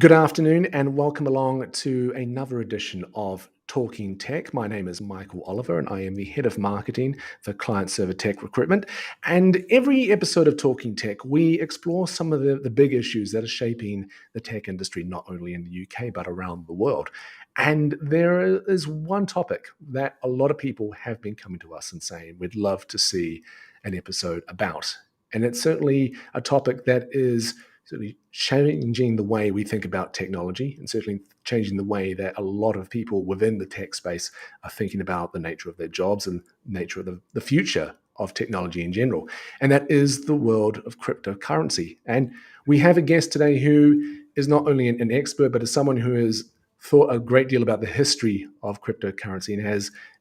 Good afternoon and welcome along to another edition of Talking Tech. My name is Michael Oliver and I am the head of marketing for client server tech recruitment. And every episode of Talking Tech, we explore some of the big issues that are shaping the tech industry, not only in the UK, but around the world. And there is one topic that a lot of people have been coming to us and saying we'd love to see an episode about. And it's certainly a topic that is certainly changing the way we think about technology and certainly changing the way that a lot of people within the tech space are thinking about the nature of their jobs and nature of the future of technology in general. And that is the world of cryptocurrency. And we have a guest today who is not only an expert, but is someone who has thought a great deal about the history of cryptocurrency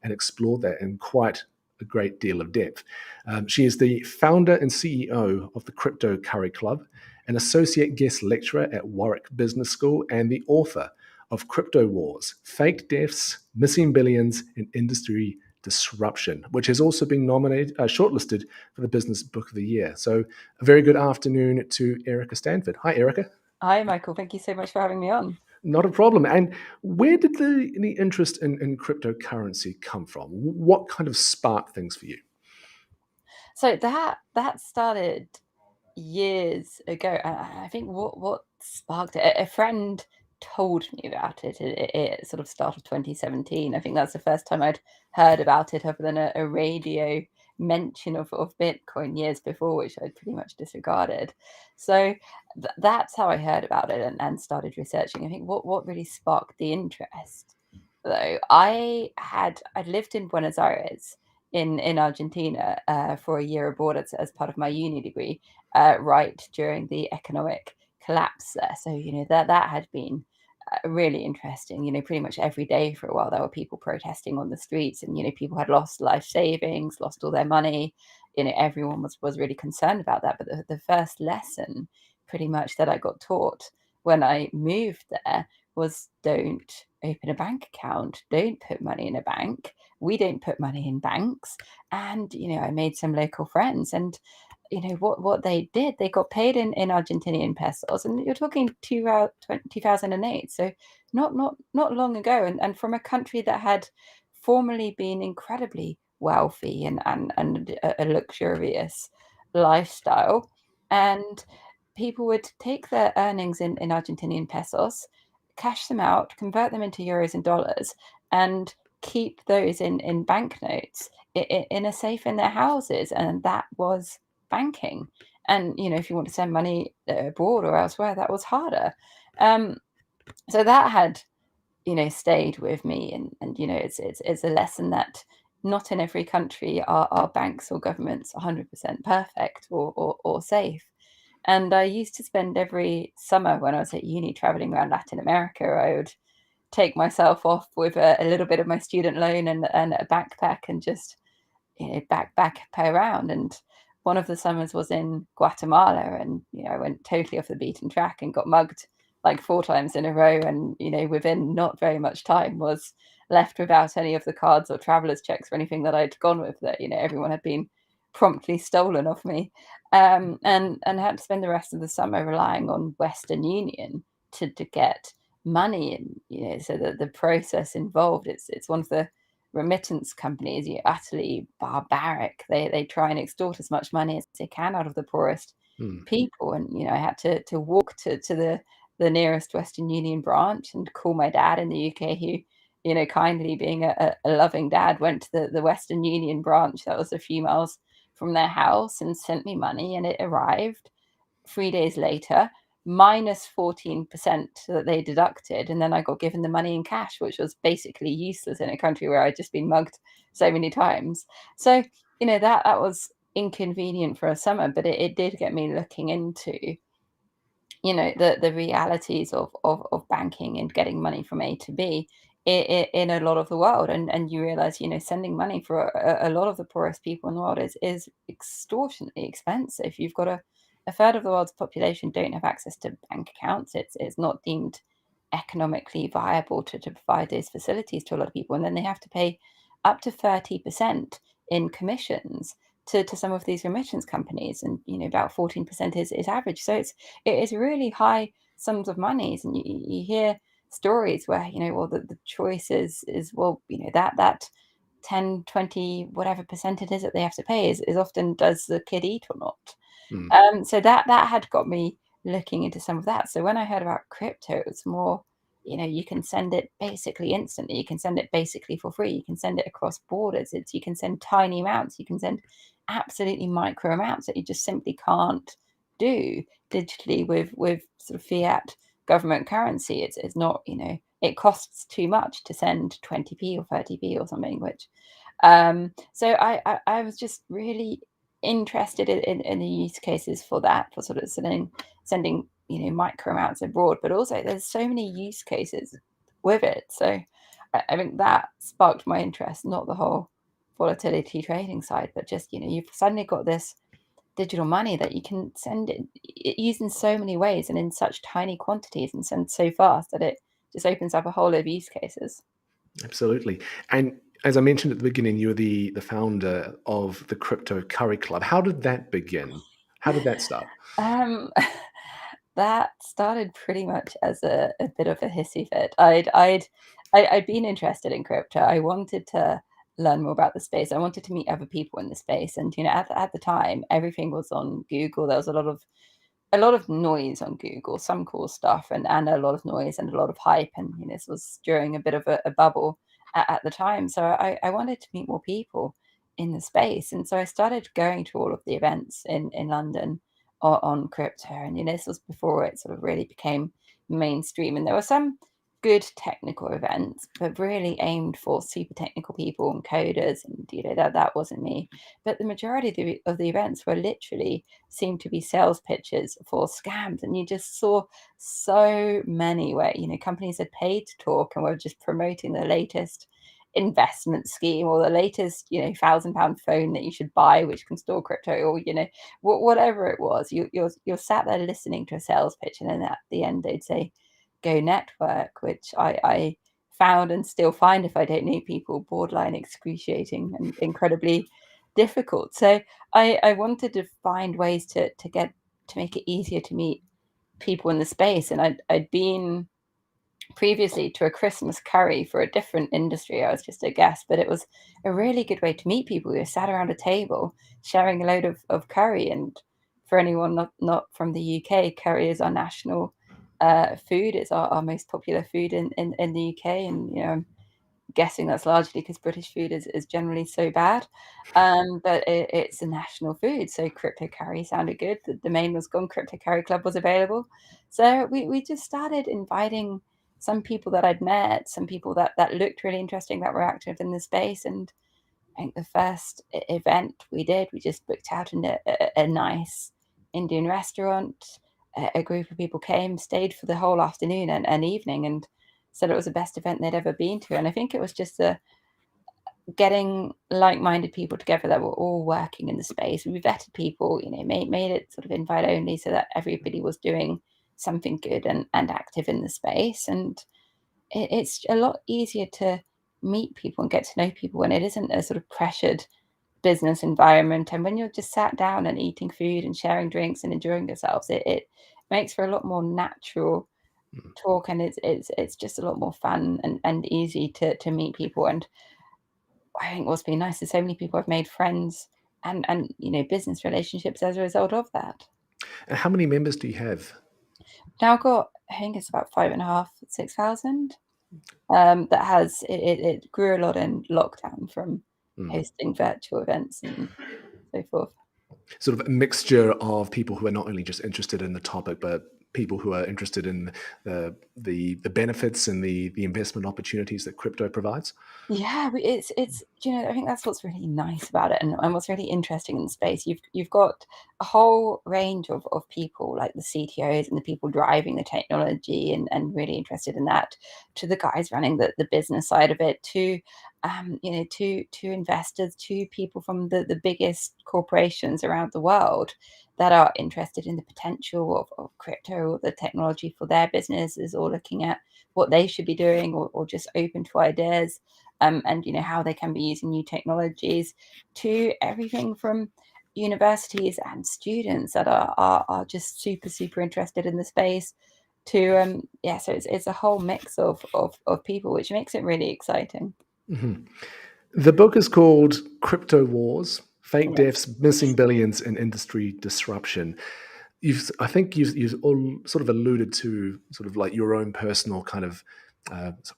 and explored that in quite a great deal of depth. She is the founder and CEO of the Crypto Curry Club, an associate guest lecturer at Warwick Business School, and the author of Crypto Wars, Fake Deaths, Missing Billions, and Industry Disruption, which has also been shortlisted for the Business Book of the Year. So a very good afternoon to Erica Stanford. Hi, Erica. Hi, Michael. Thank you so much for having me on. Not a problem. And where did the interest in cryptocurrency come from? What kind of sparked things for you? So that started years ago. I think what sparked it, a friend told me about it at sort of start of 2017. I think that's the first time I'd heard about it other than a radio mention of Bitcoin years before, which I'd pretty much disregarded. So that's how I heard about it and started researching. I think what really sparked the interest, though, I'd lived in Buenos Aires in Argentina for a year abroad as part of my uni degree, right during the economic collapse there. So that had been really interesting. Pretty much every day for a while there were people protesting on the streets, and people had lost life savings, lost all their money. Everyone was really concerned about that. But the first lesson, pretty much, that I got taught when I moved there was don't open a bank account, don't put money in a bank. We don't put money in banks. And I made some local friends, and what they did, they got paid in Argentinian pesos, and you're talking 2008, so not long ago, and from a country that had formerly been incredibly wealthy and a luxurious lifestyle. And people would take their earnings in Argentinian pesos, cash them out, convert them into euros and dollars, and keep those in banknotes in a safe in their houses. And that was banking. And if you want to send money abroad or elsewhere, that was harder. So that had stayed with me, and it's a lesson that not in every country are banks or governments 100% perfect or safe. And I used to spend every summer when I was at uni traveling around Latin America. I would take myself off with a little bit of my student loan and a backpack and just back around. And one of the summers was in Guatemala, and I went totally off the beaten track and got mugged like 4 times in a row, and within not very much time was left without any of the cards or travelers checks or anything that I'd gone with. That everyone had been promptly stolen off me, and had to spend the rest of the summer relying on Western Union to get money. And so the process involved, it's one of the remittance companies, utterly barbaric. They try and extort as much money as they can out of the poorest people. And I had to walk to the nearest Western Union branch and call my dad in the UK, who kindly, being a loving dad, went to the Western Union branch that was a few miles from their house and sent me money. And it arrived 3 days later, minus 14% that they deducted, and then I got given the money in cash, which was basically useless in a country where I'd just been mugged so many times. So that was inconvenient for a summer, but it did get me looking into the realities of banking and getting money from A to B in a lot of the world. And you realize sending money for a lot of the poorest people in the world is extortionately expensive. You've got a third of the world's population don't have access to bank accounts. It's not deemed economically viable to provide those facilities to a lot of people, and then they have to pay up to 30% in commissions to some of these remittance companies, and about 14% is average. So it is really high sums of monies, and you hear stories where, well, the choice is, well, that 10, 20, whatever percent it is that they have to pay is often, does the kid eat or not? Mm. So that had got me looking into some of that. So when I heard about crypto, it was more, you can send it basically instantly. You can send it basically for free. You can send it across borders. You can send tiny amounts. You can send absolutely micro amounts that you just simply can't do digitally with sort of fiat government currency. It's not, it costs too much to send 20p or 30p or something, which so I was just really interested in the use cases for that, for sort of sending micro amounts abroad, but also there's so many use cases with it. So I think that sparked my interest, not the whole volatility trading side, but just you've suddenly got this digital money that you can send it used in so many ways and in such tiny quantities and send so fast that it just opens up a whole lot of use cases. Absolutely. And as I mentioned at the beginning, you're the founder of the Crypto Curry Club. How did that begin? How did that start? Um, that started pretty much as a bit of a hissy fit. I'd been interested in crypto. I wanted to learn more about the space. I wanted to meet other people in the space, and at the time, everything was on Google. There was a lot of noise on Google, some cool stuff, and a lot of noise and a lot of hype. And this was during a bit of a bubble at the time. So I wanted to meet more people in the space, and so I started going to all of the events in London on crypto. And this was before it sort of really became mainstream. And there were some good technical events, but really aimed for super technical people and coders, and that wasn't me. But the majority of the events were literally seemed to be sales pitches for scams, and you just saw so many where companies had paid to talk and were just promoting the latest investment scheme or the latest £1,000 phone that you should buy which can store crypto, or whatever it was. You're sat there listening to a sales pitch, and then at the end they'd say go network, which I found and still find, if I don't know people, borderline excruciating and incredibly difficult. So I wanted to find ways to make it easier to meet people in the space. And I'd been previously to a Christmas curry for a different industry. I was just a guest, but it was a really good way to meet people. We were sat around a table sharing a load of curry. And for anyone not from the UK, curry is our national food. It's our most popular food in the UK. And I'm guessing that's largely because British food is generally so bad. But it's a national food. So crypto curry sounded good. The domain was gone. Crypto Curry Club was available. So we just started inviting some people that I'd met, some people that looked really interesting, that were active in the space. And I think the first event we did, we just booked out in a nice Indian restaurant. A group of people came, stayed for the whole afternoon and evening, and said it was the best event they'd ever been to. And I think it was just getting like-minded people together that were all working in the space. We vetted people, made it sort of invite only so that everybody was doing something good and active in the space. And it's a lot easier to meet people and get to know people when it isn't a sort of pressured business environment. And when you're just sat down and eating food and sharing drinks and enjoying yourselves, it makes for a lot more natural Mm. talk, and it's just a lot more fun and easy to meet people. And I think what's been nice is so many people have made friends and business relationships as a result of that. And how many members do you have? Now I've got, I think it's about 5,500, 6,000. That has it grew a lot in lockdown from Mm. hosting virtual events and so forth. Sort of a mixture of people who are not only just interested in the topic, but people who are interested in the benefits and the investment opportunities that crypto provides. Yeah, it's I think that's what's really nice about it, and what's really interesting in the space. You've got a whole range of people, like the CTOs and the people driving the technology and really interested in that, to the guys running the business side of it, to to investors, to people from the biggest corporations around the world that are interested in the potential of crypto or the technology for their businesses, or looking at what they should be doing, or just open to ideas, and how they can be using new technologies, to everything from universities and students that are just super interested in the space, so it's a whole mix of people, which makes it really exciting. Mhm. The book is called Crypto Wars: Fake Yeah. Deaths, Missing Billions, and Industry Disruption. I think you've all sort of alluded to sort of like your own personal kind of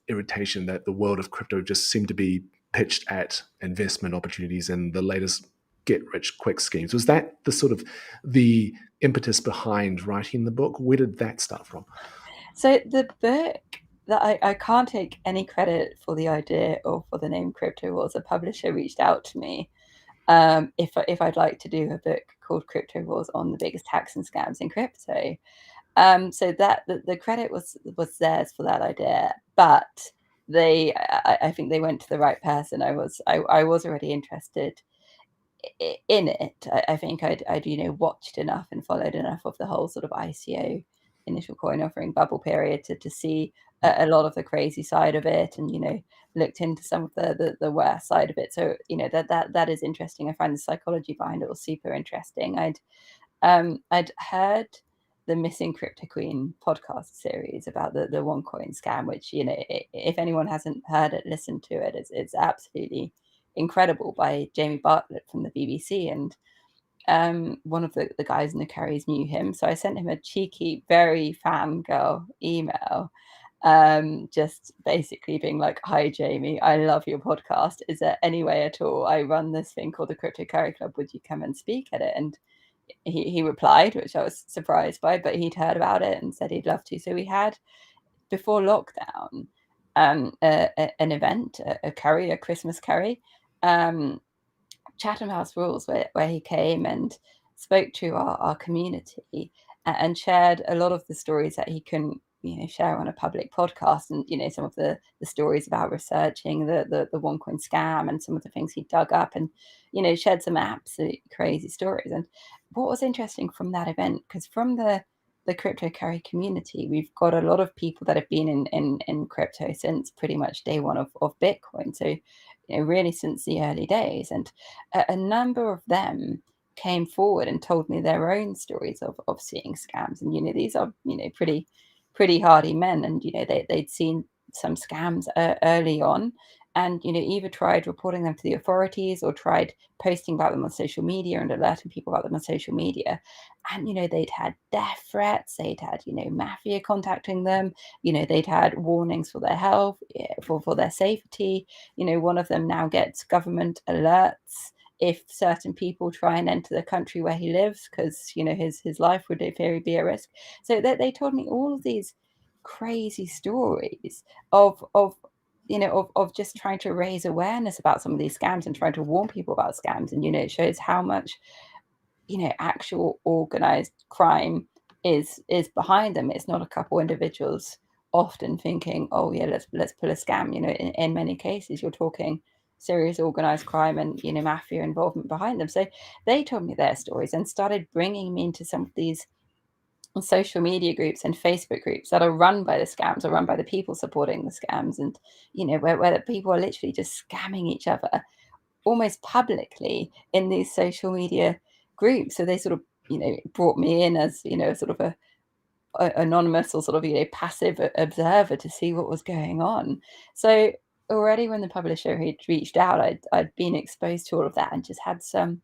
irritation that the world of crypto just seemed to be pitched at investment opportunities and the latest get rich quick schemes. Was that the sort of the impetus behind writing the book? Where did that start from? So the book, that I can't take any credit for the idea or for the name Crypto Wars. A publisher reached out to me, if I'd like to do a book called Crypto Wars on the biggest hacks and scams in crypto. So that the credit was theirs for that idea, but I think they went to the right person. I was already interested in it. I think I'd watched enough and followed enough of the whole sort of ICO, initial coin offering bubble period, to see a lot of the crazy side of it, and looked into some of the worst side of it. So that is interesting. I find the psychology behind it was super interesting. I'd heard the Missing Crypto Queen podcast series about the OneCoin scam, which, if anyone hasn't heard it, listen to it. It's absolutely incredible, by Jamie Bartlett from the BBC. And one of the guys in the carries knew him. So I sent him a cheeky, very fangirl email, just basically being like, "Hi, Jamie, I love your podcast. Is there any way at all? I run this thing called the Crypto Curry Club. Would you come and speak at it?" And he replied, which I was surprised by, but he'd heard about it and said he'd love to. So we had, before lockdown, an event, a Christmas curry, um, Chatham House Rules, where he came and spoke to our community, and shared a lot of the stories that he couldn't share on a public podcast, and some of the stories about researching the OneCoin scam, and some of the things he dug up, and shared some absolutely crazy stories. And what was interesting from that event, because from the crypto curry community, we've got a lot of people that have been in crypto since pretty much day one of Bitcoin. So really since the early days. And a number of them came forward and told me their own stories of seeing scams. And these are pretty hardy men, and they'd seen some scams early on, and either tried reporting them to the authorities or tried posting about them on social media and alerting people about them on social media. And they'd had death threats, they'd had mafia contacting them, they'd had warnings for their health, for their safety. One of them now gets government alerts if certain people try and enter the country where he lives, because his life would in theory be at risk. So they told me all of these crazy stories of just trying to raise awareness about some of these scams and trying to warn people about scams. And it shows how much actual organized crime is behind them. It's not a couple individuals often thinking, "Oh yeah, let's pull a scam." In many cases, you're talking serious organized crime and mafia involvement behind them. So they told me their stories and started bringing me into some of these social media groups and Facebook groups that are run by the scams, or run by the people supporting the scams, and where the people are literally just scamming each other almost publicly in these social media groups. So they sort of brought me in as sort of a anonymous, or sort of passive observer, to see what was going on. So already when the publisher had reached out, I'd been exposed to all of that, and just had some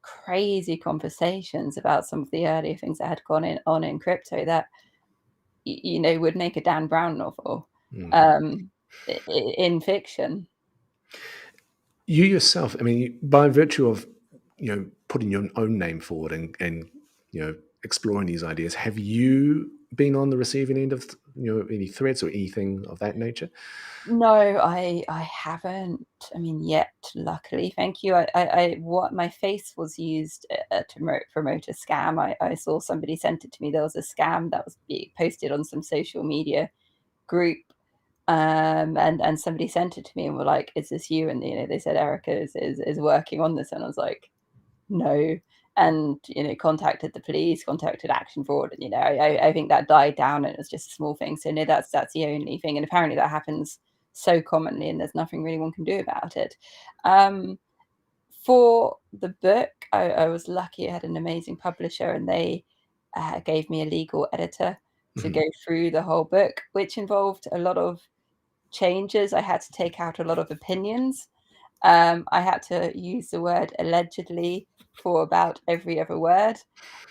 crazy conversations about some of the earlier things that had on in crypto that would make a Dan Brown novel, Mm. in fiction. You yourself, I mean, by virtue of putting your own name forward and exploring these ideas, have you been on the receiving end of any threats or anything of that nature? No, I haven't. I mean, yet, luckily, thank you. What my face was used to promote a scam. I saw somebody sent it to me. There was a scam that was being posted on some social media group, and somebody sent it to me and were like, "Is this you?" And they said Erica is working on this, and I was like, "No." And contacted the police, contacted Action Fraud, and I think that died down, and it was just a small thing. So no, that's the only thing, and apparently that happens so commonly, and there's nothing really one can do about it. Um, for the book, I was lucky. I had an amazing publisher, and they gave me a legal editor to go through the whole book, which involved a lot of changes. I had to take out a lot of opinions. I had to use the word allegedly for about every other word.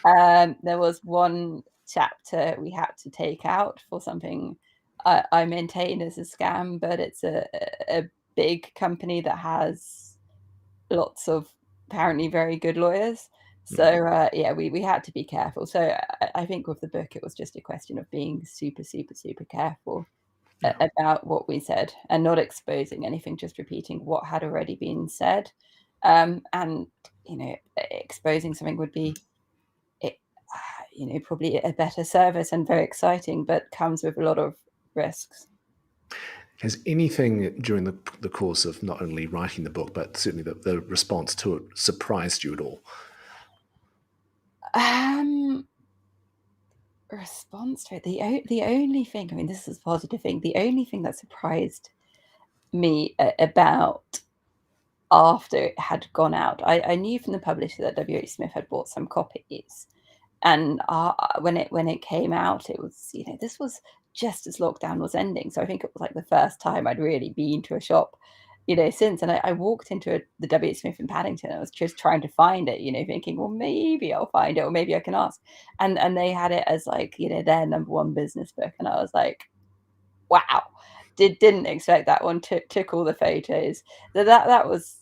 There was one chapter we had to take out for something I maintain as a scam, but it's a big company that has lots of apparently very good lawyers. So yeah, we had to be careful. So I think with the book, it was just a question of being super, super, super careful Yeah. about what we said and not exposing anything, just repeating what had already been said. And exposing something would be it, probably a better service and very exciting, but comes with a lot of risks. Has anything during the course of not only writing the book, but certainly the response to it surprised you at all? Response to it. The only thing, I mean, this is a positive thing. The only thing that surprised me about after it had gone out, I knew from the publisher that W.H. Smith had bought some copies, and when it came out, it was this was just as lockdown was ending, so I think it was like the first time I'd really been to a shop since. And I walked into the W.H. Smith in Paddington. I was just trying to find it, thinking, well, maybe I'll find it, or maybe I can ask. And they had it as like their number one business book, and I was like, wow, didn't expect that one. Took all the photos. That was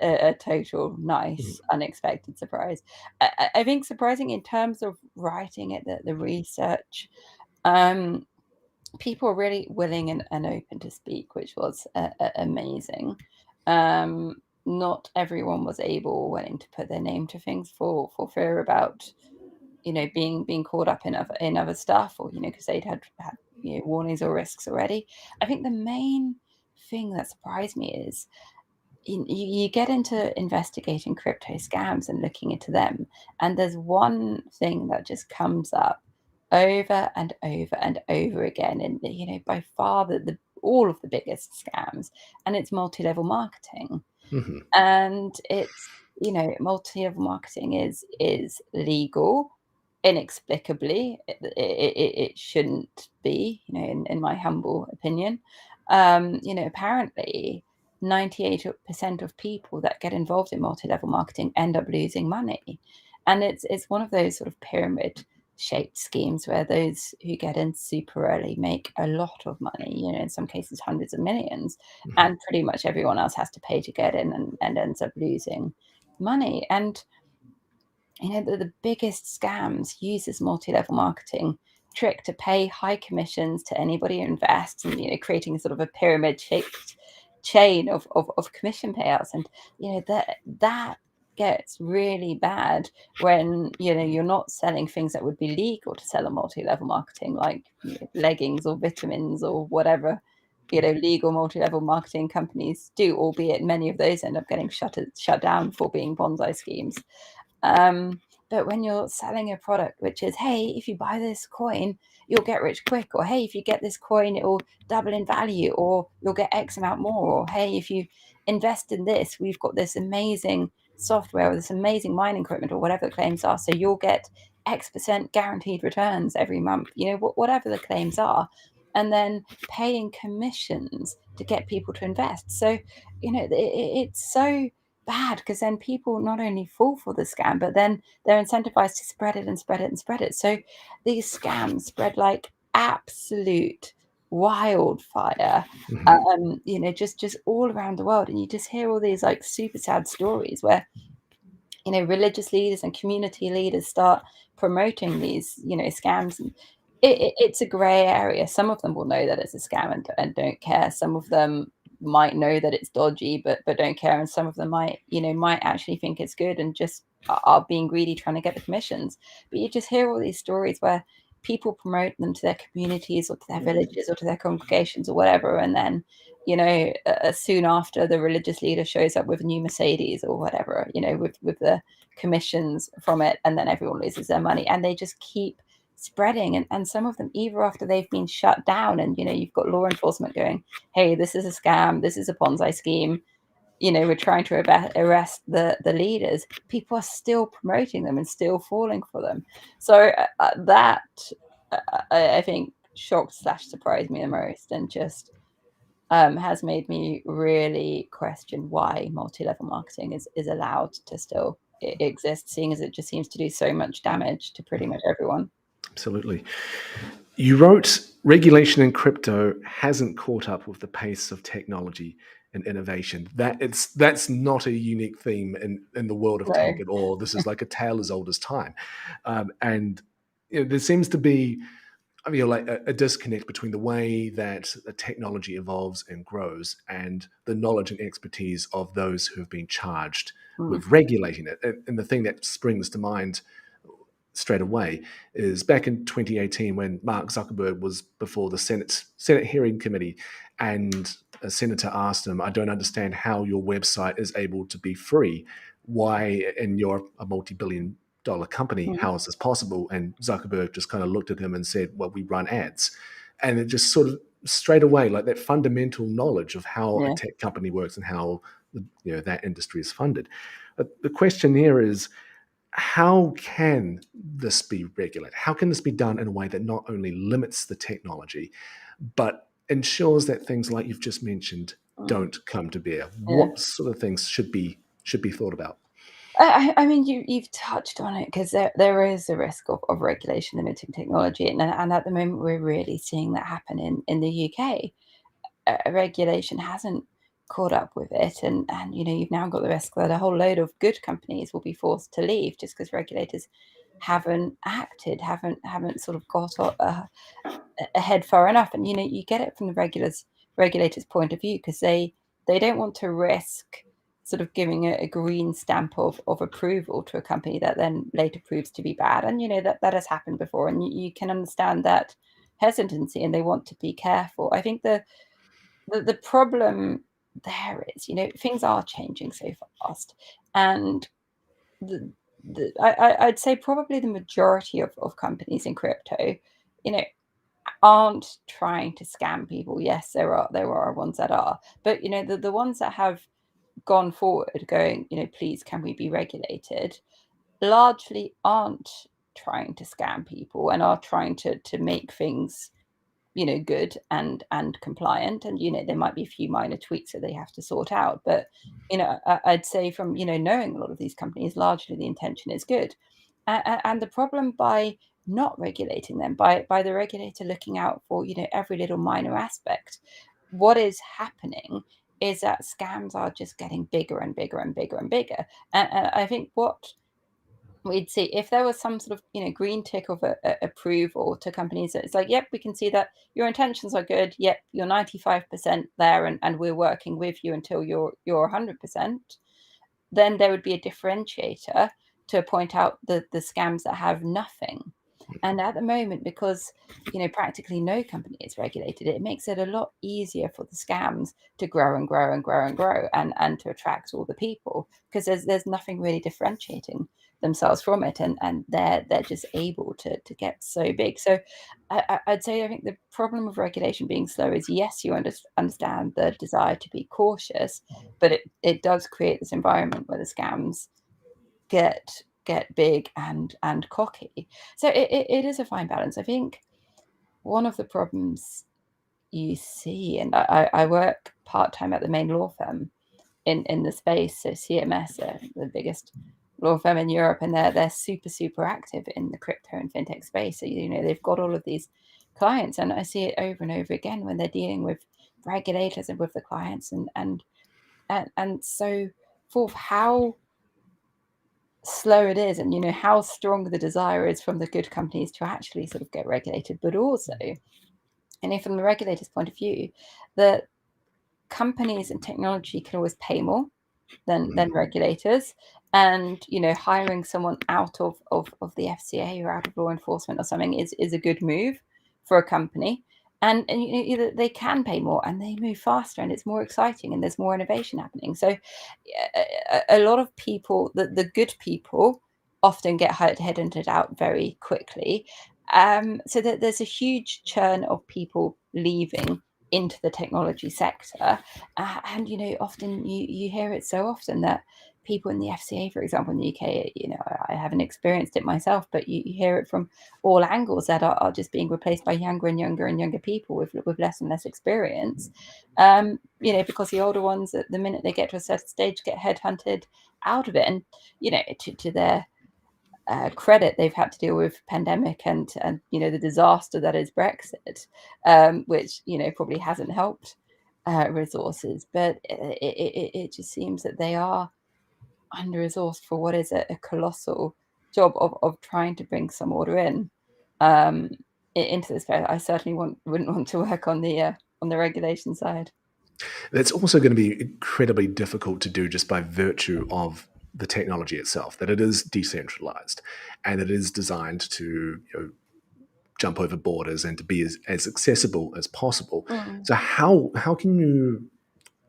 a total nice unexpected surprise. I think surprising in terms of writing it, the research. People were really willing and open to speak, which was amazing. Not everyone was able or willing to put their name to things for fear about being caught up in other stuff, or because they'd had warnings or risks already. I think the main thing that surprised me is you get into investigating crypto scams and looking into them, and there's one thing that just comes up over and over and over again, and by far the all of the biggest scams, and it's multi-level marketing. Mm-hmm. And it's multi-level marketing is legal inexplicably. It shouldn't be, in my humble opinion. Apparently 98% of people that get involved in multi-level marketing end up losing money, and it's one of those sort of pyramid shaped schemes where those who get in super early make a lot of money, in some cases hundreds of millions, Mm-hmm. and pretty much everyone else has to pay to get in, and ends up losing money. And the biggest scams use this multi-level marketing trick to pay high commissions to anybody who invests, and creating sort of a pyramid shaped chain of commission payouts. And that gets really bad when you're not selling things that would be legal to sell on multi-level marketing, like leggings or vitamins or whatever legal multi-level marketing companies do, albeit many of those end up getting shut down for being bonsai schemes. But when you're selling a product which is, hey, if you buy this coin, you'll get rich quick, or hey, if you get this coin, it will double in value, or you'll get X amount more, or hey, if you invest in this, we've got this amazing software or this amazing mining equipment, or whatever the claims are, so you'll get X% guaranteed returns every month, whatever the claims are, and then paying commissions to get people to invest. So it's so bad, because then people not only fall for the scam, but then they're incentivized to spread it and spread it and spread it. So these scams spread like absolute wildfire, just all around the world. And you just hear all these like super sad stories where religious leaders and community leaders start promoting these scams. And it's a gray area. Some of them will know that it's a scam and don't care. Some of them might know that it's dodgy, but don't care. And some of them might actually think it's good and just are being greedy, trying to get the commissions. But you just hear all these stories where people promote them to their communities or to their villages or to their congregations or whatever, and then soon after, the religious leader shows up with a new Mercedes or whatever, with the commissions from it, and then everyone loses their money, and they just keep spreading. And some of them, either after they've been shut down, and you've got law enforcement going, hey, this is a scam, this is a Ponzi scheme, we're trying to arrest the leaders, people are still promoting them and still falling for them. So that I think shocked / surprised me the most, and just has made me really question why multi-level marketing is allowed to still exist, seeing as it just seems to do so much damage to pretty much everyone. Absolutely. You wrote regulation in crypto hasn't caught up with the pace of technology and innovation. That's not a unique theme in the world of No. tech at all. This is like a tale as old as time, and there seems to be, I mean, like a disconnect between the way that the technology evolves and grows and the knowledge and expertise of those who have been charged Mm. with regulating it. And the thing that springs to mind straight away is back in 2018 when Mark Zuckerberg was before the Senate hearing committee, and a senator asked him, "I don't understand how your website is able to be free. Why, and you're a multi-billion-dollar company, Mm. how is this possible?" And Zuckerberg just kind of looked at him and said, "Well, we run ads." And it just sort of straight away, like that fundamental knowledge of how a Yeah. tech company works and how that industry is funded. But the question here is, how can this be regulated? How can this be done in a way that not only limits the technology, but ensures that things like you've just mentioned Mm. don't come to bear? Yeah. What sort of things should be thought about? I mean, you've touched on it, because there is a risk of regulation limiting technology, and at the moment we're really seeing that happen in the UK. Regulation hasn't caught up with it, and you've now got the risk that a whole load of good companies will be forced to leave just because regulators haven't acted, haven't sort of got ahead far enough. And you get it from the regulators' point of view, because they don't want to risk sort of giving a green stamp of approval to a company that then later proves to be bad. And that has happened before, and you can understand that hesitancy, and they want to be careful. I think the problem there is, things are changing so fast, and the I'd say probably the majority of companies in crypto, you know, aren't trying to scam people. Yes, there are ones that are, but the ones that have gone forward, going, please, can we be regulated? Largely aren't trying to scam people, and are trying to make things good and compliant. And there might be a few minor tweaks that they have to sort out, but I'd say, from knowing a lot of these companies, largely the intention is good. And the problem, by not regulating them, by the regulator looking out for every little minor aspect, what is happening is that scams are just getting bigger and bigger and bigger and bigger. And I think what we'd see, if there was some sort of green tick of approval to companies, that it's like, yep, we can see that your intentions are good, yep, you're 95% there, and we're working with you until you're 100%, then there would be a differentiator to point out the scams that have nothing. And at the moment, because practically no company is regulated, it makes it a lot easier for the scams to grow and grow and grow and grow, and to attract all the people, because there's nothing really differentiating themselves from it, and they're just able to get so big. So I'd say, I think the problem of regulation being slow is, yes, you understand the desire to be cautious, but it does create this environment where the scams get big and cocky. So it is a fine balance. I think one of the problems you see, and I work part-time at the main law firm in the space. So CMS, the biggest law firm in Europe, and they're super, super active in the crypto and fintech space. So they've got all of these clients, and I see it over and over again when they're dealing with regulators and with the clients, and so forth, how slow it is, and how strong the desire is from the good companies to actually sort of get regulated. But also, and if from the regulator's point of view, that companies and technology can always pay more than regulators. And hiring someone out of the FCA or out of law enforcement or something is a good move for a company. And they can pay more, and they move faster, and it's more exciting, and there's more innovation happening. So a lot of people, the good people, often get headhunted out very quickly. So that there's a huge churn of people leaving into the technology sector. And, often you hear it so often that people in the FCA, for example, in the UK, I haven't experienced it myself, but you hear it from all angles that are just being replaced by younger and younger and younger people with less and less experience. Because the older ones, at the minute they get to a certain stage, get headhunted out of it. And, to their credit, they've had to deal with pandemic and the disaster that is Brexit, which probably hasn't helped resources. But it just seems that they are under resourced for what is a colossal job of trying to bring some order into this space. I certainly wouldn't want to work on the regulation side. That's also going to be incredibly difficult to do just by virtue of the technology itself, that it is decentralized and it is designed to jump over borders and to be as accessible as possible. Mm. So how can you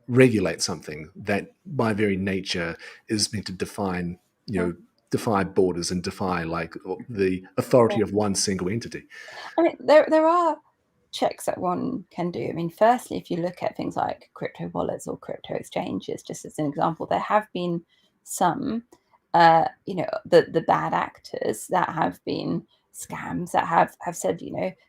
regulate something that by very nature is meant to Mm. defy borders and defy like the authority Yeah. of one single entity? I mean, there are checks that one can do. I mean, firstly, if you look at things like crypto wallets or crypto exchanges, just as an example, there have been some, the bad actors that have been scams that have said,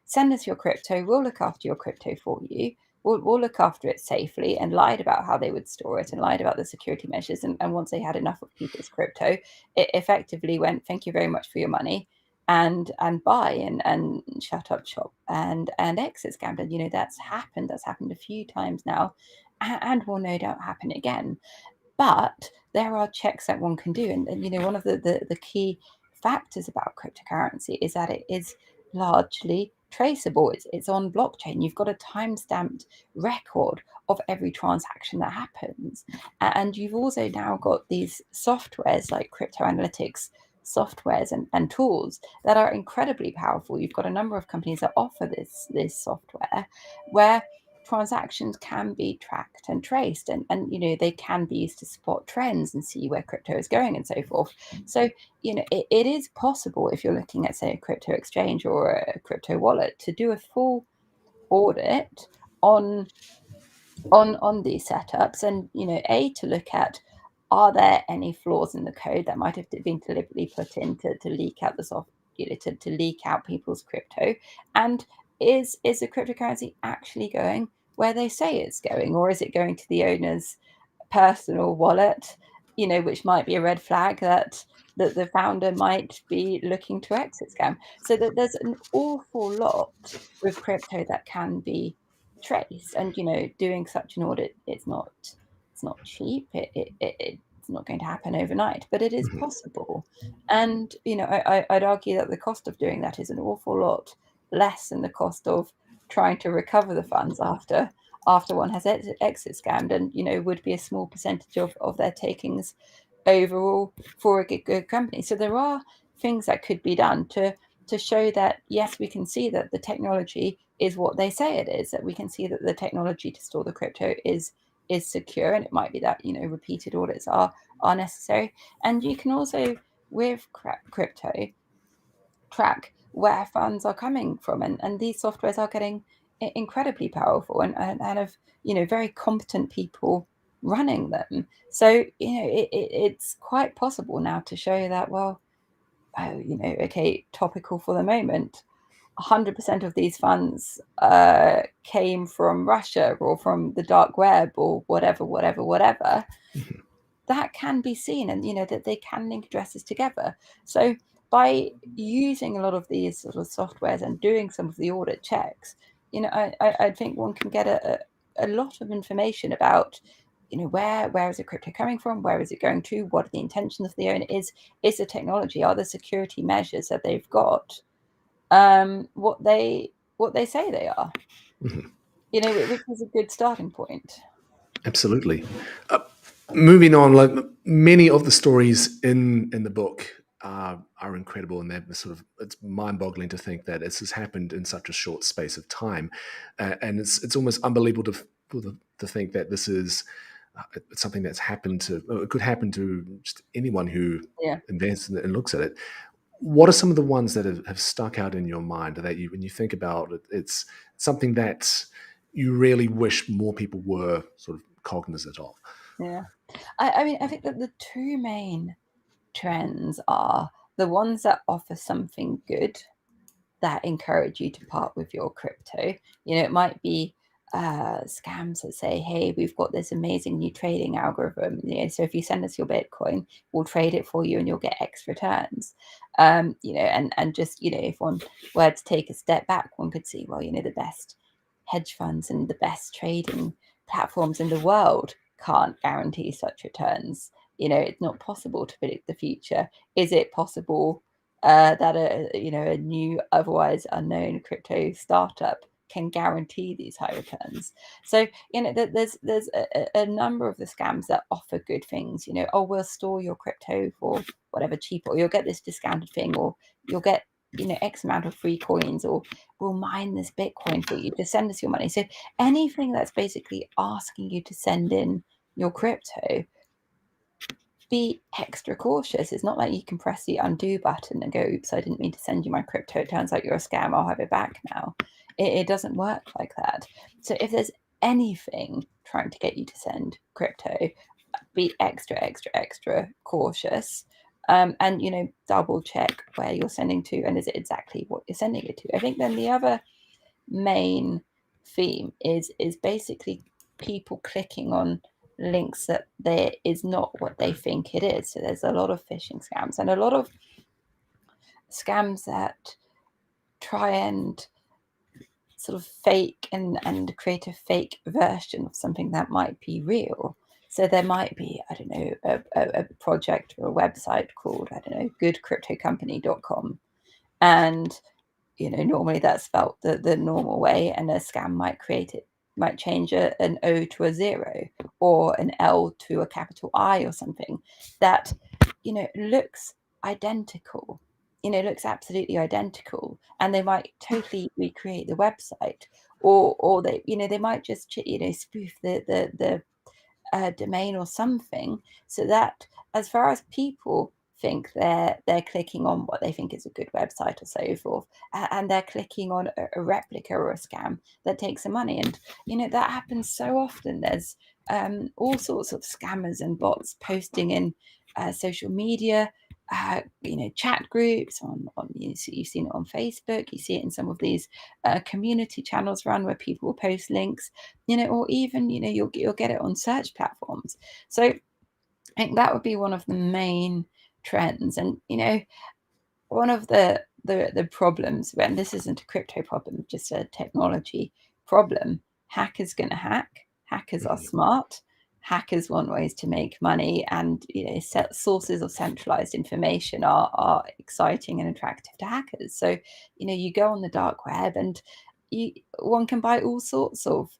send us your crypto, we'll look after your crypto for you. We'll look after it safely, and lied about how they would store it and lied about the security measures. And once they had enough of people's crypto, it effectively went, thank you very much for your money, and buy and shut up shop and exit scammed. And that's happened a few times now, and will no doubt happen again. But there are checks that one can do. And one of the key factors about cryptocurrency is that it is largely traceable. It's on blockchain. You've got a time-stamped record of every transaction that happens. And you've also now got these softwares like crypto analytics softwares and tools that are incredibly powerful. You've got a number of companies that offer this software where transactions can be tracked and traced, and they can be used to spot trends and see where crypto is going and so forth. So it is possible, if you're looking at, say, a crypto exchange or a crypto wallet, to do a full audit on these setups, and to look at, are there any flaws in the code that might have been deliberately put in to leak out the soft to leak out people's crypto, and is the cryptocurrency actually going where they say it's going, or is it going to the owner's personal wallet, which might be a red flag that the founder might be looking to exit scam. So that there's an awful lot with crypto that can be traced, and doing such an audit, it's not cheap. It's not going to happen overnight, but it is Mhm. possible. And I'd argue that the cost of doing that is an awful lot less than the cost of trying to recover the funds after one has exit scammed, and would be a small percentage of their takings overall for a good company. So there are things that could be done to show that, yes, we can see that the technology is what they say it is, that we can see that the technology to store the crypto is secure, and it might be that repeated audits are necessary. And you can also, with crypto, track where funds are coming from, and these softwares are getting incredibly powerful, and have very competent people running them. So it's quite possible now to show that, well, okay, topical for the moment, 100% of these funds came from Russia or from the dark web or whatever. Mhm. That can be seen, and that they can link addresses together. So by using a lot of these sort of softwares and doing some of the audit checks, I think one can get a lot of information about where is the crypto coming from, where is it going to, what are the intentions of the owner, is the technology, are the security measures that they've got what they say they are, Mhm. which is a good starting point. Absolutely. Uh, Moving on, like many of the stories in the book are incredible, and they're sort of, it's mind-boggling to think that this has happened in such a short space of time, and it's almost unbelievable to think that this is something that's happened to, or it could happen to just anyone who Yeah. invests and looks at it. What are some of the ones that have stuck out in your mind that you, when you think about it, it's something that you really wish more people were sort of cognizant of? Yeah. I mean, I think that the two main trends are the ones that offer something good that encourage you to part with your crypto. It might be scams that say, hey, we've got this amazing new trading algorithm. So if you send us your Bitcoin, we'll trade it for you and you'll get X returns. And just, if one were to take a step back, one could see, well, the best hedge funds and the best trading platforms in the world can't guarantee such returns. It's not possible to predict the future. Is it possible that a new, otherwise unknown crypto startup can guarantee these high returns? So there's a number of the scams that offer good things. Oh, we'll store your crypto for whatever cheap, or you'll get this discounted thing, or you'll get X amount of free coins, or we'll mine this Bitcoin for you, just send us your money. So anything that's basically asking you to send in your crypto, be extra cautious. It's not like you can press the undo button and go, oops, I didn't mean to send you my crypto. It turns out you're a scam. I'll have it back now. It doesn't work like that. So if there's anything trying to get you to send crypto, be extra cautious. And double check where you're sending to, and is it exactly what you're sending it to. I think then the other main theme is basically people clicking on links that there is not what they think it is. So there's a lot of phishing scams and a lot of scams that try and sort of fake and create a fake version of something that might be real. So there might be, I don't know, a project or a website called, I don't know, goodcryptocompany.com. And normally that's spelt the normal way, and a scam might change an O to a 0 or an L to a capital I or something that, looks identical, looks absolutely identical. And they might totally recreate the website, or they might just, spoof the domain or something, so that as far as people think they're clicking on what they think is a good website or so forth, and they're clicking on a replica or a scam that takes some money. And that happens so often. There's all sorts of scammers and bots posting in social media, chat groups on you've seen it on Facebook, you see it in some of these community channels run where people will post links, or even you'll get it on search platforms. So I think that would be one of the main trends. And one of the problems, when this isn't a crypto problem, just a technology problem, hackers going to hackers are smart, hackers want ways to make money, and sources of centralized information are exciting and attractive to hackers. So you go on the dark web and one can buy all sorts of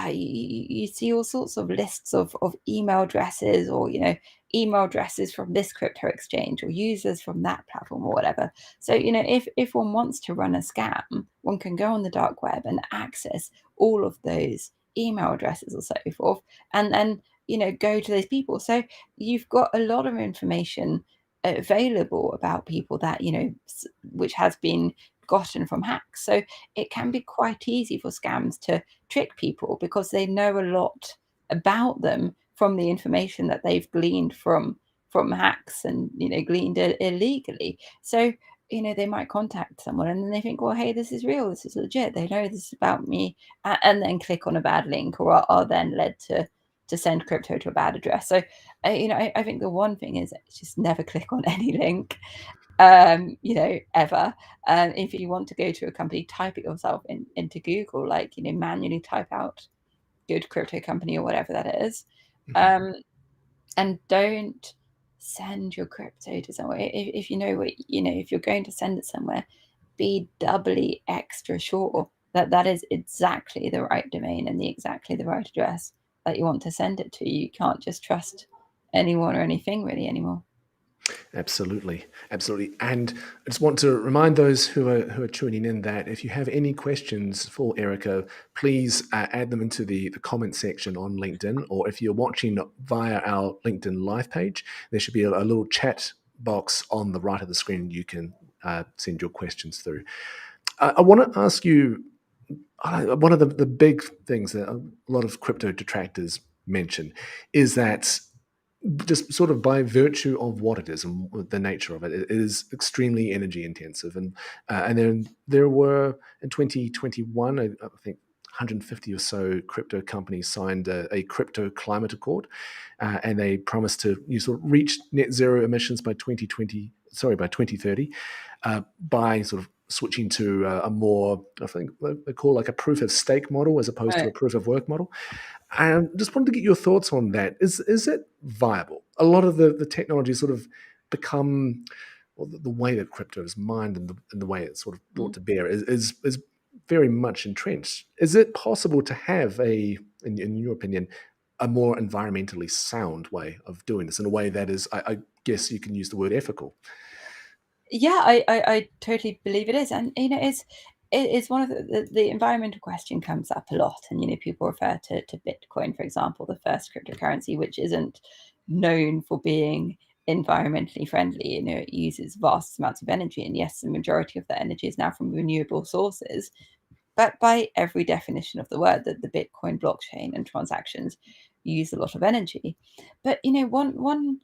you see all sorts of lists of email addresses, or email addresses from this crypto exchange, or users from that platform, or whatever. So if one wants to run a scam, one can go on the dark web and access all of those email addresses or so forth, and then go to those people. So you've got a lot of information available about people that which has been gotten from hacks. So it can be quite easy for scams to trick people, because they know a lot about them from the information that they've gleaned from hacks, and gleaned illegally. So they might contact someone and then they think, well, hey, this is real, this is legit, they know this is about me, and then click on a bad link, or are then led to send crypto to a bad address. So I think the one thing is just never click on any link, ever. If you want to go to a company, type it yourself into Google, like manually type out good crypto company or whatever that is. And don't send your crypto to somewhere. If if you're going to send it somewhere, be doubly extra sure that that is exactly the right domain and exactly the right address that you want to send it to. You can't just trust anyone or anything really anymore. Absolutely, absolutely. And I just want to remind those who are tuning in that if you have any questions for Erica, please add them into the comment section on LinkedIn, or if you're watching via our LinkedIn live page, there should be a little chat box on the right of the screen. You can send your questions through. I want to ask you one of the big things that a lot of crypto detractors mention is that just sort of by virtue of what it is and the nature of it, it is extremely energy intensive. And then there were in 2021, I think 150 or so crypto companies signed a crypto climate accord, and they promised to sort of reach net zero emissions by 2030, by sort of switching to a more, I think they call like a proof of stake model as opposed to Right. a proof of work model. And just wanted to get your thoughts on that. Is it viable? A lot of the technology sort of become, well, the way that crypto is mined and the way it's sort of brought Mm. to bear is very much entrenched. Is it possible to have in your opinion, a more environmentally sound way of doing this in a way that is, I guess you can use the word ethical? Yeah, I totally believe it is, and it's one of the environmental question comes up a lot, and people refer to Bitcoin, for example, the first cryptocurrency, which isn't known for being environmentally friendly. It uses vast amounts of energy, and yes, the majority of that energy is now from renewable sources. But by every definition of the word, that the Bitcoin blockchain and transactions use a lot of energy. But one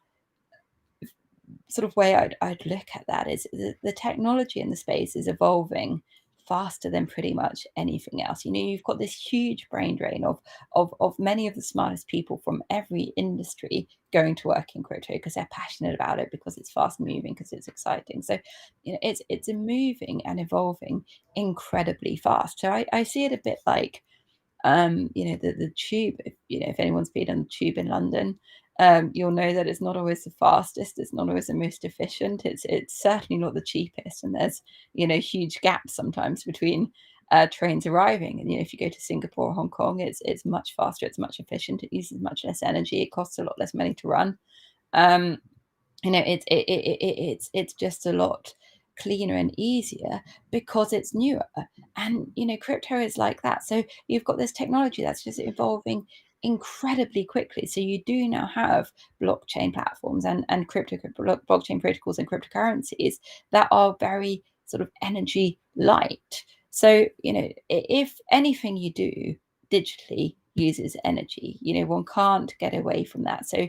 sort of way I'd look at that is the technology in the space is evolving faster than pretty much anything else. You've got this huge brain drain of many of the smartest people from every industry going to work in crypto because they're passionate about it, because it's fast moving, because it's exciting. So it's moving and evolving incredibly fast. So I see it a bit like the tube. If anyone's been on the tube in London, you'll know that it's not always the fastest, it's not always the most efficient, it's certainly not the cheapest, and there's huge gaps sometimes between trains arriving. And if you go to Singapore or Hong Kong, it's much faster, it's much efficient, it uses much less energy, it costs a lot less money to run. um it's just a lot cleaner and easier because it's newer. And crypto is like that. So you've got this technology that's just evolving incredibly quickly. So you do now have blockchain platforms and blockchain protocols and cryptocurrencies that are very sort of energy light. So if anything you do digitally uses energy, one can't get away from that. So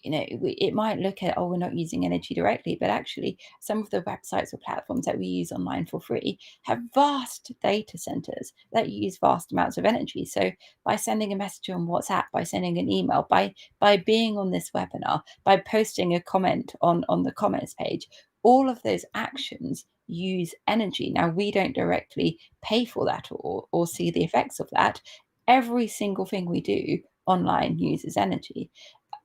it might look at, oh, we're not using energy directly, but actually some of the websites or platforms that we use online for free have vast data centers that use vast amounts of energy. So by sending a message on WhatsApp, by sending an email, by being on this webinar, by posting a comment on the comments page, all of those actions use energy. Now, we don't directly pay for that or see the effects of that. Every single thing we do online uses energy.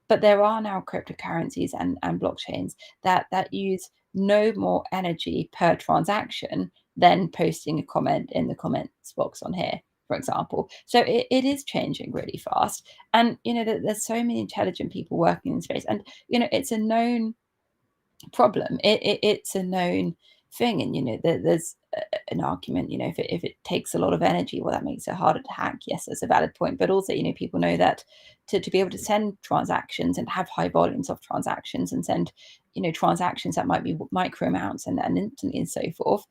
But there are now cryptocurrencies and blockchains that use no more energy per transaction than posting a comment in the comments box on here, for example. So it is changing really fast. And there's so many intelligent people working in space. And it's a known problem. It's a known thing. And there's an argument, if it takes a lot of energy, well, that makes it harder to hack. Yes, that's a valid point. But also, people know that to be able to send transactions and have high volumes of transactions and send transactions that might be micro amounts and instantly and so forth,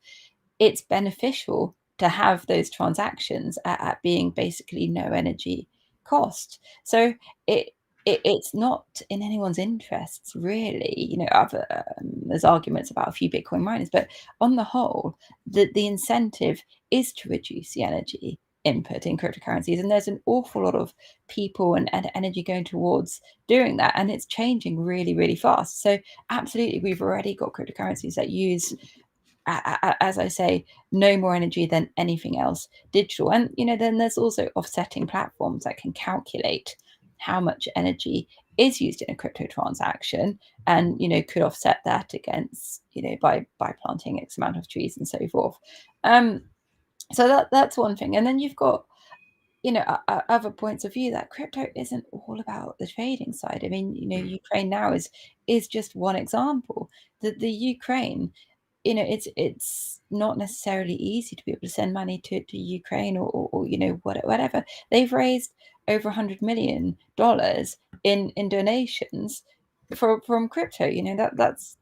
it's beneficial to have those transactions at being basically no energy cost. So it it's not in anyone's interests, really. Other there's arguments about a few Bitcoin miners, but on the whole, the incentive is to reduce the energy input in cryptocurrencies, and there's an awful lot of people and energy going towards doing that, and it's changing really, really fast. So absolutely, we've already got cryptocurrencies that use, as I say, no more energy than anything else digital. And then there's also offsetting platforms that can calculate how much energy is used in a crypto transaction, and could offset that against by planting X amount of trees and so forth. Um, so that's one thing. And then you've got other points of view that crypto isn't all about the trading side. I mean, Ukraine now is just one example. The Ukraine, it's not necessarily easy to be able to send money to Ukraine or whatever. They've raised over $100 million in donations from crypto.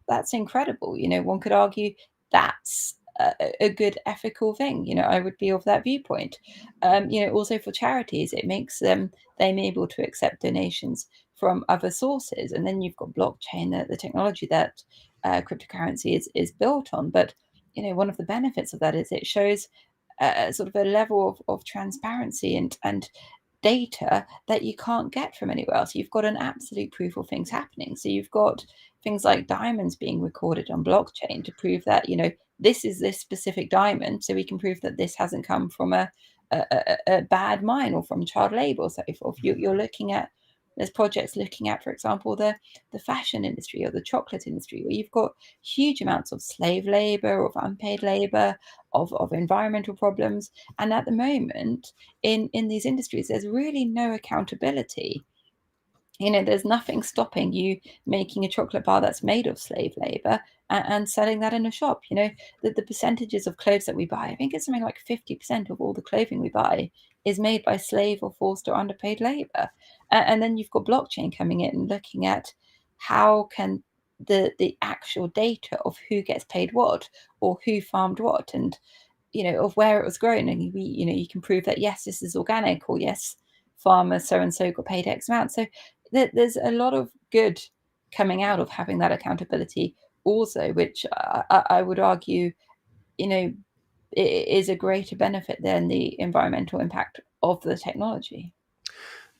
That's incredible. One could argue that's a good ethical thing. I would be of that viewpoint. Also for charities, it makes them able to accept donations from other sources, and then you've got blockchain, the technology that cryptocurrency is built on. But one of the benefits of that is it shows sort of a level of transparency and data that you can't get from anywhere else. You've got an absolute proof of things happening. So you've got things like diamonds being recorded on blockchain to prove that this is this specific diamond, so we can prove that this hasn't come from a bad mine or from child labor or so forth. You're looking at, there's projects looking at, for example, the fashion industry or the chocolate industry, where you've got huge amounts of slave labor, of unpaid labor, of environmental problems. And at the moment, in these industries, there's really no accountability. There's nothing stopping you making a chocolate bar that's made of slave labor and selling that in a shop. The percentages of clothes that we buy, I think it's something like 50% of all the clothing we buy is made by slave or forced or underpaid labor. And then you've got blockchain coming in and looking at how can the actual data of who gets paid what or who farmed what, and of where it was grown, and you can prove that yes, this is organic, or yes, farmer so and so got paid X amount. So there's a lot of good coming out of having that accountability also, which I would argue, is a greater benefit than the environmental impact of the technology.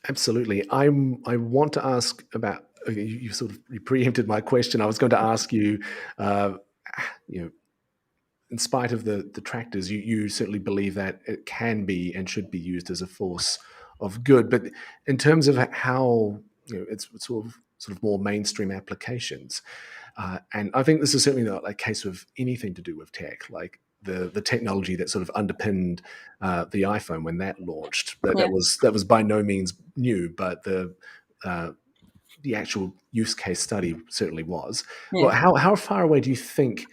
Absolutely. I want to ask about, you sort of you preempted my question. I was going to ask you, uh, you know, in spite of the detractors, you certainly believe that it can be and should be used as a force of good. But in terms of how it's sort of more mainstream applications, and I think this is certainly not a case of anything to do with tech, like the technology that sort of underpinned the iPhone when that launched. That Yeah, that was by no means new, but uh, the actual use case study certainly was. Well, yeah. how far away do you think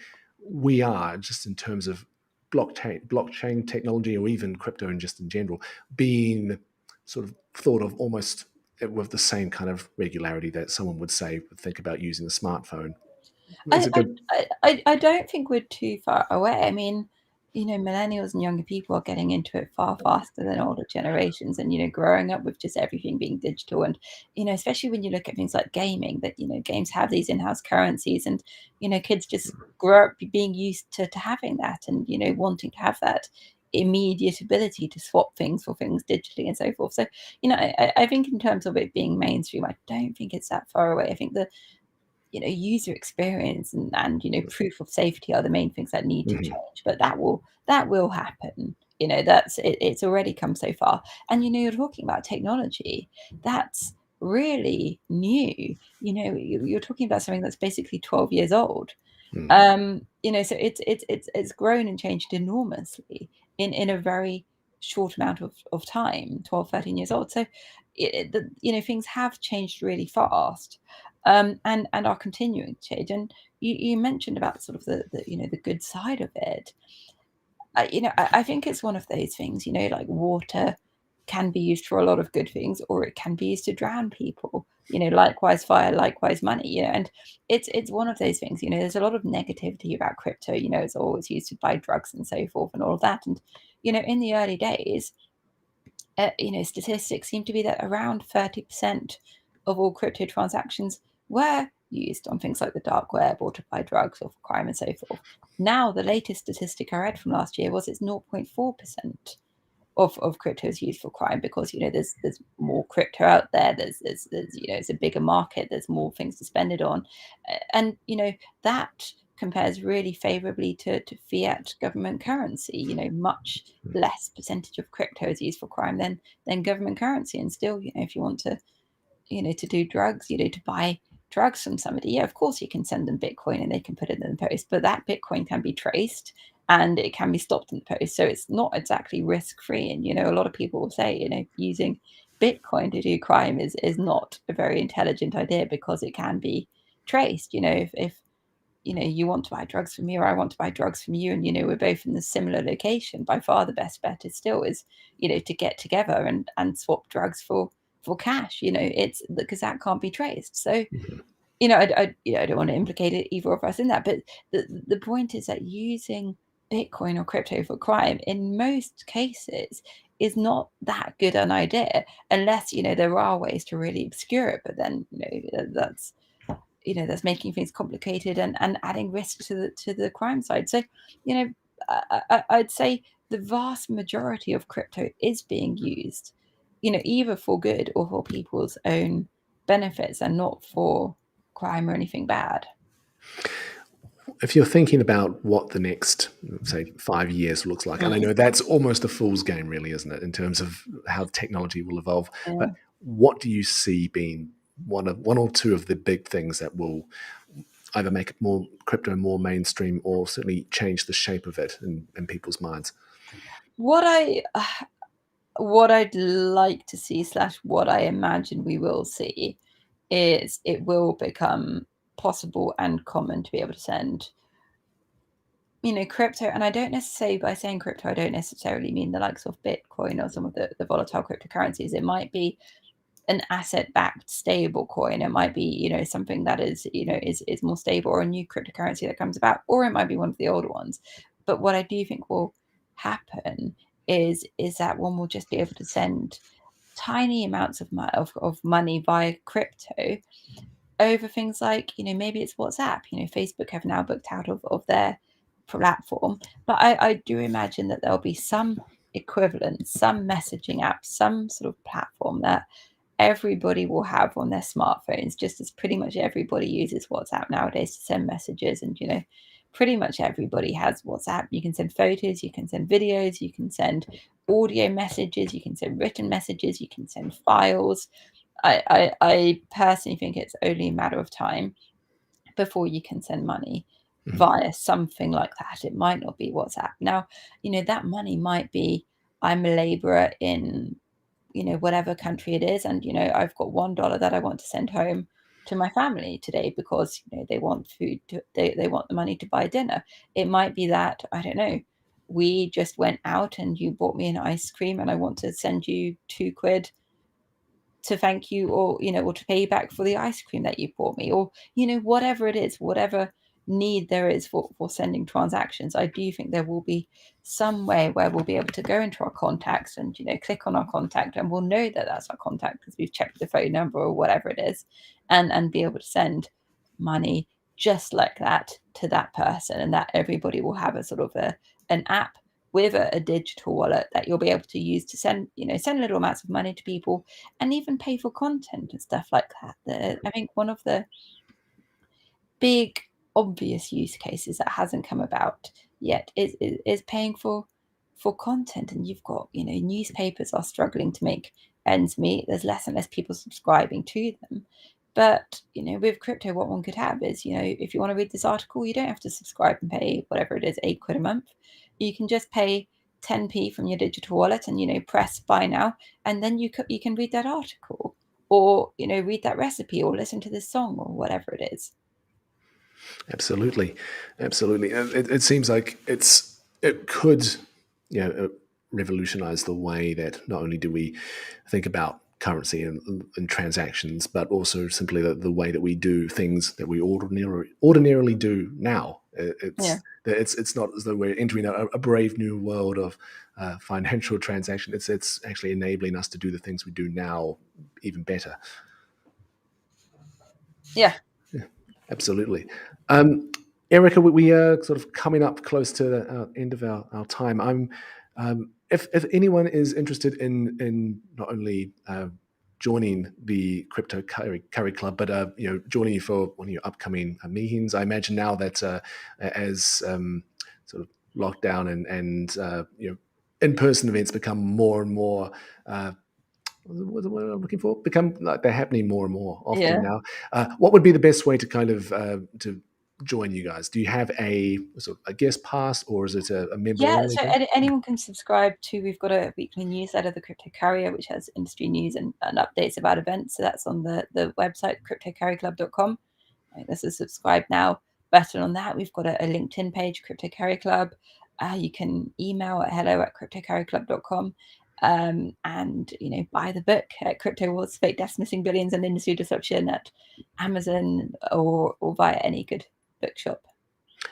we are, just in terms of blockchain technology, or even crypto and just in general, being sort of thought of almost with the same kind of regularity that someone would think about using a smartphone? Is I it I good? I don't think we're too far away. I mean, millennials and younger people are getting into it far faster than older generations, and growing up with just everything being digital, and especially when you look at things like gaming, that games have these in-house currencies, and kids just grow up being used to having that, and wanting to have that immediate ability to swap things for things digitally and so forth. So I think in terms of it being mainstream, I don't think it's that far away. I think the user experience and proof of safety are the main things that need to Mhm. change, but that will happen. That's it's already come so far. And you're talking about technology that's really new. You're talking about something that's basically 12 years old. Mm. So it's grown and changed enormously in a very short amount of time, 12, 13 years old. So things have changed really fast, and are continuing to change. And you mentioned about sort of the good side of it. I think it's one of those things, like water can be used for a lot of good things, or it can be used to drown people. Likewise fire, likewise money. And it's one of those things. There's a lot of negativity about crypto. It's always used to buy drugs and so forth and all of that. And in the early days, statistics seem to be that around 30% of all crypto transactions were used on things like the dark web or to buy drugs or for crime and so forth. Now, the latest statistic I read from last year was it's 0.4% of crypto is used for crime, because there's more crypto out there. There's it's a bigger market. There's more things to spend it on, and that compares really favorably to fiat government currency. Much less percentage of crypto is used for crime than government currency. And still, if you want to do drugs, to buy drugs from somebody, yeah, of course you can send them Bitcoin and they can put it in the post, but that Bitcoin can be traced and it can be stopped in the post. So it's not exactly risk free. And, a lot of people will say, using Bitcoin to do crime is not a very intelligent idea, because it can be traced. If you want to buy drugs from me or I want to buy drugs from you, and we're both in the similar location, by far the best bet is still to get together and swap drugs for cash. It's because that can't be traced. So Mhm. I don't want to implicate either of us in that, but the point is that using Bitcoin or crypto for crime in most cases is not that good an idea, unless there are ways to really obscure it. But then that's making things complicated and adding risk to the crime side. So I'd say the vast majority of crypto is being used, either for good or for people's own benefits, and not for crime or anything bad. If you're thinking about what the next, say, 5 years looks like, and I Mm, know that's almost a fool's game, really, isn't it, in terms of how technology will evolve, yeah. but what do you see being one or two of the big things that will either make it more crypto more mainstream or certainly change the shape of it in people's minds? What I what I'd like to see, slash what I imagine we will see, is it will become possible and common to be able to send, crypto. And I don't necessarily, by saying crypto, I don't necessarily mean the likes of Bitcoin or some of the volatile cryptocurrencies. It might be an asset-backed stable coin. It might be, something that is more stable, or a new cryptocurrency that comes about, or it might be one of the older ones. But what I do think will happen is that one will just be able to send tiny amounts of money via crypto over things like, maybe it's WhatsApp. Facebook have now booked out of their platform, but I do imagine that there'll be some equivalent, some messaging app, some sort of platform that everybody will have on their smartphones, just as pretty much everybody uses WhatsApp nowadays to send messages. And pretty much everybody has WhatsApp. You can send photos, you can send videos, you can send audio messages, you can send written messages, you can send files. I personally think it's only a matter of time before you can send money Mhm. via something like that. It might not be WhatsApp. Now, that money might be, I'm a laborer in, whatever country it is, and I've got $1 that I want to send home to my family today, because they want food they want the money to buy dinner. It might be that, I don't know, we just went out and you bought me an ice cream, and I want to send you £2 to thank you, or or to pay you back for the ice cream that you bought me, or whatever it is, whatever need there is for sending transactions. I do think there will be some way where we'll be able to go into our contacts and click on our contact, and we'll know that that's our contact because we've checked the phone number or whatever it is, and be able to send money just like that to that person, and that everybody will have a sort of an app with a digital wallet that you'll be able to use to send little amounts of money to people, and even pay for content and stuff like that. I think one of the big obvious use cases that hasn't come about yet is paying for content. And you've got, newspapers are struggling to make ends meet. There's less and less people subscribing to them. But with crypto, what one could have is, if you want to read this article, you don't have to subscribe and pay whatever it is, £8 a month. You can just pay 10p from your digital wallet and press buy now, and then you can read that article, or read that recipe, or listen to this song, or whatever it is. Absolutely, absolutely. It seems like it could, revolutionize the way that not only do we think about currency and transactions, but also simply the way that we do things that we ordinarily do now. Yeah. It's not as though we're entering a brave new world of financial transaction. It's actually enabling us to do the things we do now even better. Yeah. Absolutely. Um, Erica, we are sort of coming up close to the end of our time. If anyone is interested in not only joining the Crypto Curry Club, but joining you for one of your upcoming meetings, I imagine now that as sort of lockdown and in-person events become more and more what's the word I'm looking for? Become like they're happening more and more often Yeah. now. What would be the best way to kind of to join you guys? Do you have a sort of a guest pass, or is it a member Yeah, only so thing? anyone can subscribe to. We've got a weekly newsletter, the Crypto Carrier, which has industry news and updates about events. So that's on the website, cryptocarryclub.com. There's a subscribe now button on that. We've got a LinkedIn page, Crypto Carry Club. You can email at hello@cryptocarryclub.com. And buy the book, Crypto Wars: Fake Deaths, Missing Billions, and Industry Disruption, at Amazon, or via any good bookshop.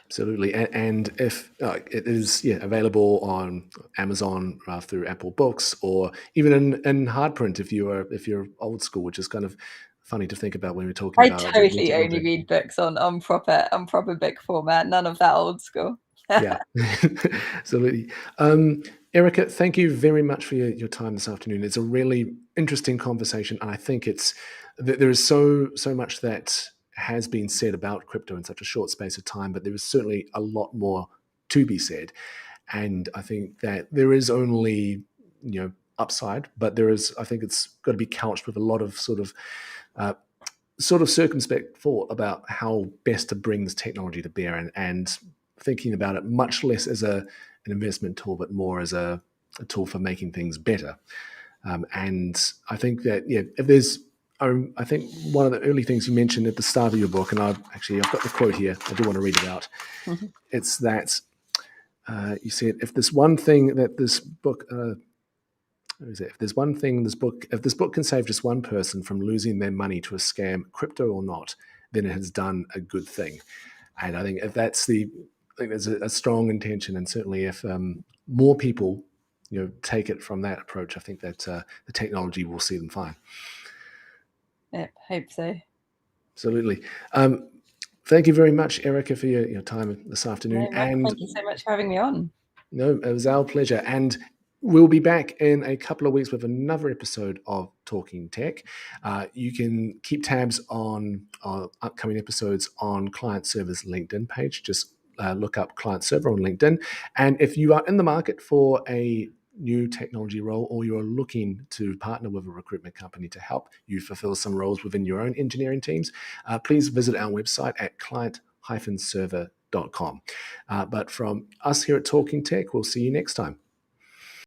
Absolutely, and if it is available on Amazon through Apple Books, or even in hard print if you're old school, which is kind of funny to think about when we're talking I about the totally only technology. read books on proper book format, none of that old school. Yeah, absolutely. Erica, thank you very much for your time this afternoon. It's a really interesting conversation, and I think there is so much that has been said about crypto in such a short space of time, but there is certainly a lot more to be said. And I think that there is only upside, but I think it's got to be couched with a lot of uh, circumspect thought about how best to bring this technology to bear, and thinking about it much less as an investment tool, but more as a tool for making things better. And I think that, if there's, I think one of the early things you mentioned at the start of your book, and I've got the quote here. I do want to read it out. It's that you said, if there's one thing that this book if there's one thing if this book can save just one person from losing their money to a scam, crypto or not, then it has done a good thing. And I think if I think there's a strong intention, and certainly if more people, take it from that approach, I think that the technology will see them fine. Yep, hope so. Absolutely. Thank you very much, Erica, for your time this No, afternoon. Michael, And thank you so much for having me on. no, it was our pleasure. And we'll be back in a couple of weeks with another episode of Talking Tech. You can keep tabs on our upcoming episodes on Client Server's LinkedIn page. Just look up Client Server on LinkedIn. And if you are in the market for a new technology role, or you're looking to partner with a recruitment company to help you fulfill some roles within your own engineering teams, please visit our website at client-server.com. But from us here at Talking Tech, we'll see you next time.